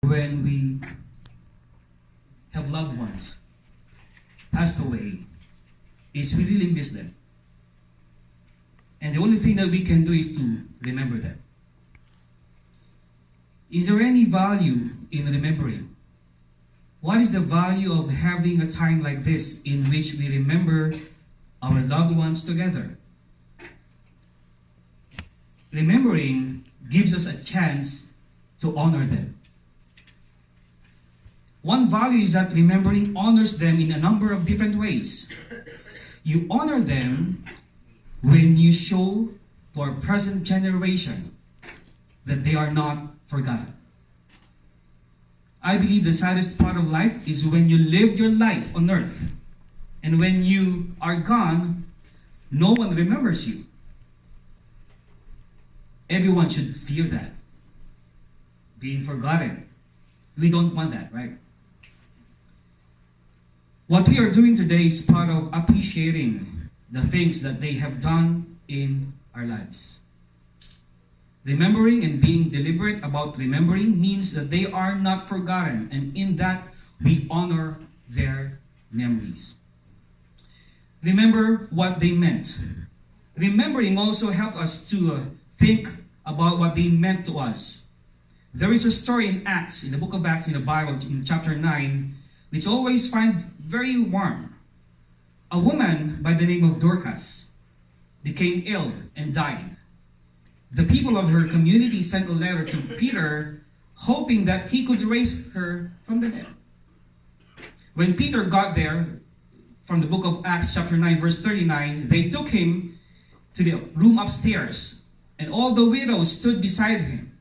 when we have loved ones passed away is we really miss them. And the only thing that we can do is to remember them. Is there any value in remembering? What is the value of having a time like this in which we remember our loved ones together? Remembering gives us a chance to honor them. One value is that remembering honors them in a number of different ways. You honor them when you show to our present generation that they are not forgotten. I believe the saddest part of life is when you live your life on earth, and when you are gone, no one remembers you. Everyone should fear that. Being forgotten. We don't want that, right? What we are doing today is part of appreciating the things that they have done in our lives. Remembering and being deliberate about remembering means that they are not forgotten, and in that we honor their memories. Remember what they meant. Remembering also helped us to think about what they meant to us. There is a story in Acts, in the book of Acts in the Bible, in chapter 9, which I always find very warm. A woman by the name of Dorcas became ill and died. The people of her community sent a letter to Peter, hoping that he could raise her from the dead. When Peter got there, from the book of Acts chapter 9 verse 39, they took him to the room upstairs, and all the widows stood beside him,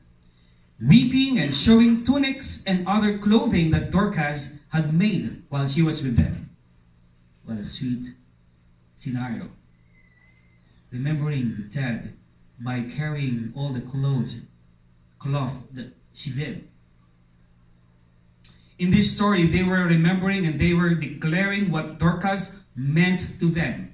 weeping and showing tunics and other clothing that Dorcas had made while she was with them. What a sweet scenario. Remembering the dead by carrying all the cloth that she did. In this story, they were remembering and they were declaring what Dorcas meant to them.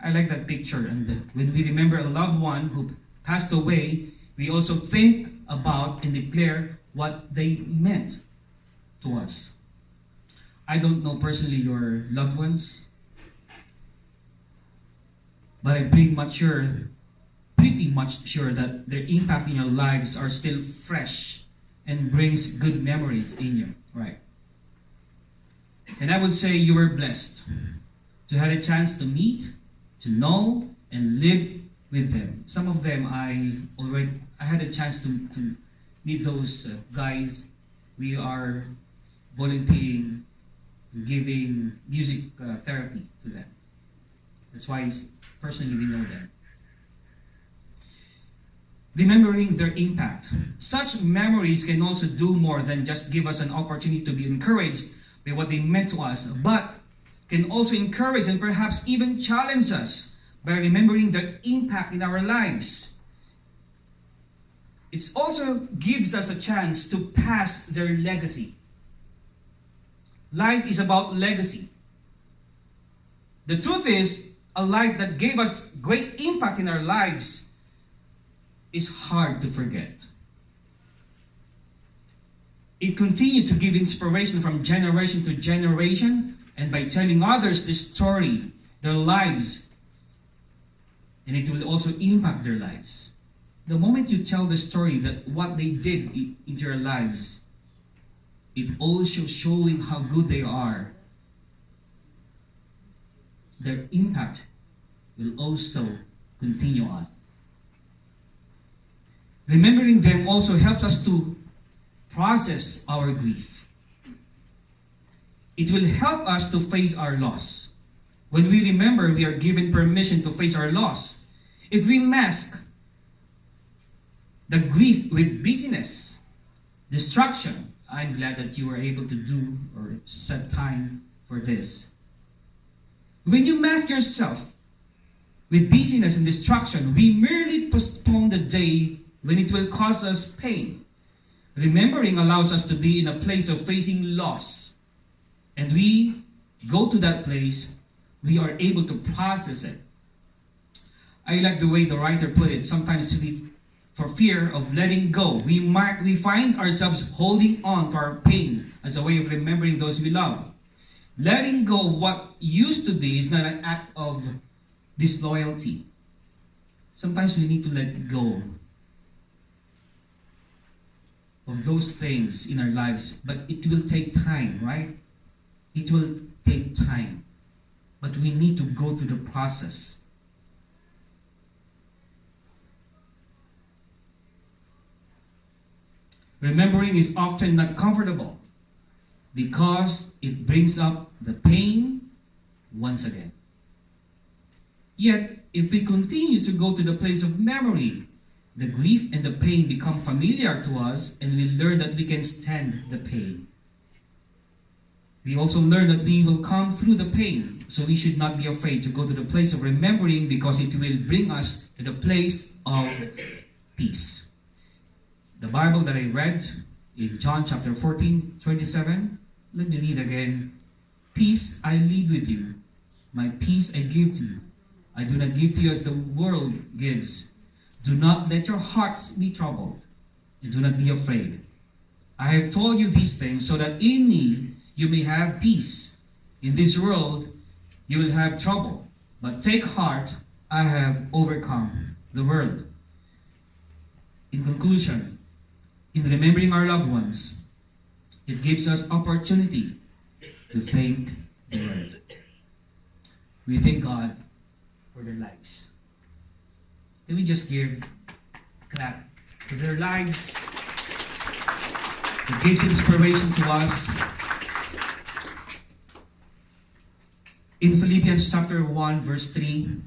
I like that picture. And when we remember a loved one who passed away, we also think about and declare what they meant to us. I don't know personally your loved ones, but I'm pretty much sure that their impact in your lives are still fresh and brings good memories in you, right? And I would say you were blessed to have a chance to meet, to know, and live with them. Some of them I had a chance to meet those guys. We are volunteering, giving music therapy to them. That's why personally we know them. Remembering their impact. Such memories can also do more than just give us an opportunity to be encouraged by what they meant to us, but can also encourage and perhaps even challenge us by remembering their impact in our lives. It also gives us a chance to pass their legacy. Life is about legacy. The truth is, a life that gave us great impact in our lives is hard to forget. It continued to give inspiration from generation to generation, and by telling others this story, their lives, and it will also impact their lives. The moment you tell the story that what they did into your lives, it also showing how good they are. Their impact will also continue on. Remembering them also helps us to process our grief. It will help us to face our loss. When we remember, we are given permission to face our loss. If we mask the grief with busyness, distraction, I'm glad that you were able to do or set time for this. When you mask yourself with busyness and distraction, we merely postpone the day when it will cause us pain. Remembering allows us to be in a place of facing loss. And we go to that place, we are able to process it. I like the way the writer put it. Sometimes we for fear of letting go. We find ourselves holding on to our pain as a way of remembering those we love. Letting go of what used to be is not an act of disloyalty. Sometimes we need to let go of those things in our lives, but it will take time, right? It will take time. But we need to go through the process. Remembering is often not comfortable because it brings up the pain once again. Yet, if we continue to go to the place of memory, the grief and the pain become familiar to us, and we learn that we can stand the pain. We also learn that we will come through the pain, so we should not be afraid to go to the place of remembering, because it will bring us to the place of peace. The Bible that I read in John chapter 14:27, let me read again. Peace I leave with you, my peace I give you. I do not give to you as the world gives. Do not let your hearts be troubled, and do not be afraid. I have told you these things so that in me you may have peace. In this world you will have trouble, but take heart, I have overcome the world. In conclusion, in remembering our loved ones, it gives us opportunity to thank the Lord. We thank God for their lives. Can we just clap for their lives? It gives inspiration to us. In Philippians chapter 1 verse 3,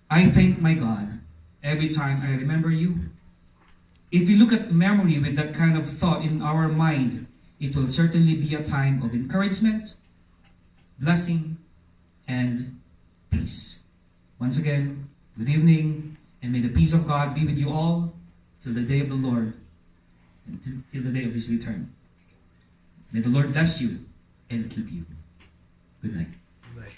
I thank my God every time I remember you. If we look at memory with that kind of thought in our mind, it will certainly be a time of encouragement, blessing, and peace. Once again, good evening, and may the peace of God be with you all till the day of the Lord and till the day of His return. May the Lord bless you and keep you. Good night. Good night.